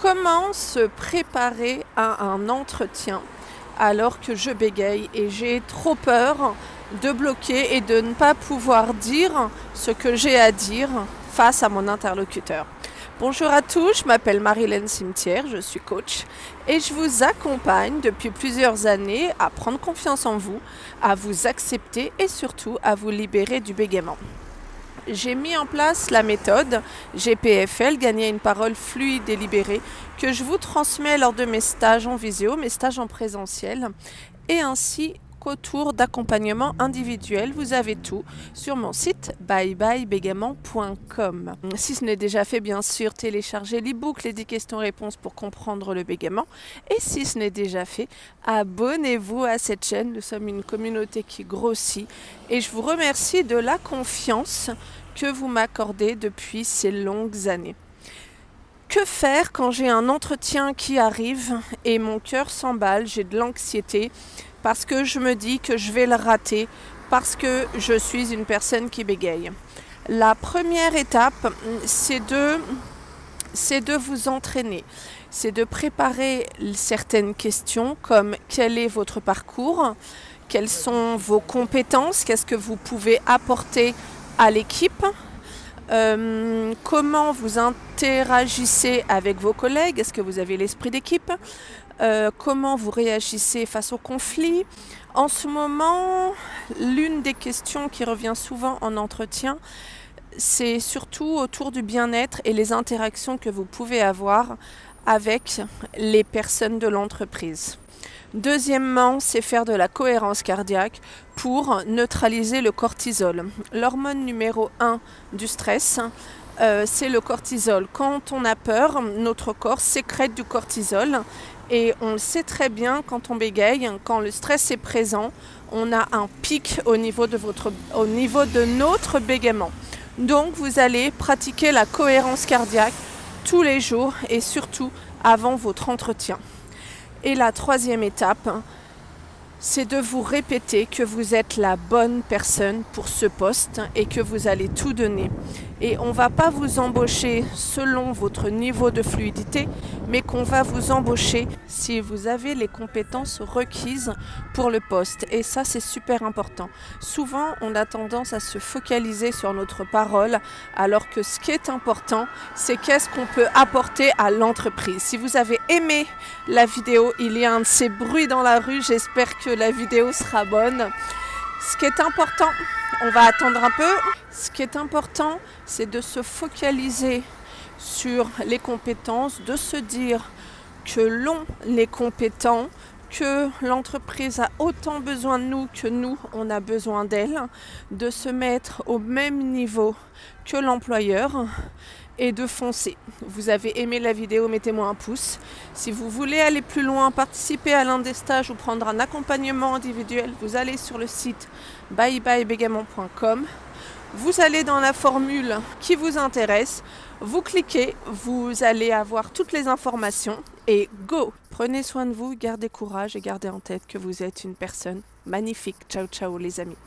Comment se préparer à un entretien alors que je bégaye et j'ai trop peur de bloquer et de ne pas pouvoir dire ce que j'ai à dire face à mon interlocuteur? Bonjour à tous, je m'appelle Marilène Cimetière, je suis coach et je vous accompagne depuis plusieurs années à prendre confiance en vous, à vous accepter et surtout à vous libérer du bégaiement. J'ai mis en place la méthode GPFL, gagner une parole fluide et libérée, que je vous transmets lors de mes stages en visio, mes stages en présentiel, et ainsi qu'autour d'accompagnement individuel. Vous avez tout sur mon site byebyebégaiement.com. Si ce n'est déjà fait, bien sûr, téléchargez l'e-book, les 10 questions-réponses pour comprendre le bégaiement. Et si ce n'est déjà fait, abonnez-vous à cette chaîne. Nous sommes une communauté qui grossit et je vous remercie de la confiance que vous m'accordez depuis ces longues années. Que faire quand j'ai un entretien qui arrive et mon cœur s'emballe, j'ai de l'anxiété parce que je me dis que je vais le rater, parce que je suis une personne qui bégaye? La première étape, c'est de vous entraîner, c'est de préparer certaines questions comme quel est votre parcours, quelles sont vos compétences, qu'est-ce que vous pouvez apporter à l'équipe, comment vous interagissez avec vos collègues, est-ce que vous avez l'esprit d'équipe, comment vous réagissez face au conflit. En ce moment, l'une des questions qui revient souvent en entretien, c'est surtout autour du bien-être et les interactions que vous pouvez avoir avec les personnes de l'entreprise. Deuxièmement, c'est faire de la cohérence cardiaque pour neutraliser le cortisol. L'hormone numéro 1 du stress, c'est le cortisol. Quand on a peur, notre corps sécrète du cortisol et on le sait très bien quand on bégaye, quand le stress est présent, on a un pic au niveau de notre bégaiement. Donc vous allez pratiquer la cohérence cardiaque tous les jours et surtout avant votre entretien. Et la troisième étape, c'est de vous répéter que vous êtes la bonne personne pour ce poste et que vous allez tout donner. Et on ne va pas vous embaucher selon votre niveau de fluidité, mais qu'on va vous embaucher si vous avez les compétences requises pour le poste. Et ça, c'est super important. Souvent, on a tendance à se focaliser sur notre parole, alors que ce qui est important, c'est qu'est-ce qu'on peut apporter à l'entreprise. Si vous avez aimé la vidéo, il y a un de ces bruits dans la rue, j'espère que la vidéo sera bonne. Ce qui est important, on va attendre un peu. Ce qui est important, c'est de se focaliser sur les compétences, de se dire que l'on est compétent, que l'entreprise a autant besoin de nous que nous, on a besoin d'elle, de se mettre au même niveau que l'employeur et de foncer. Vous avez aimé la vidéo, mettez-moi un pouce. Si vous voulez aller plus loin, participer à l'un des stages ou prendre un accompagnement individuel, vous allez sur le site byebyebégaiement.com. Vous allez dans la formule qui vous intéresse, vous cliquez, vous allez avoir toutes les informations et go! Prenez soin de vous, gardez courage et gardez en tête que vous êtes une personne magnifique. Ciao, ciao les amis.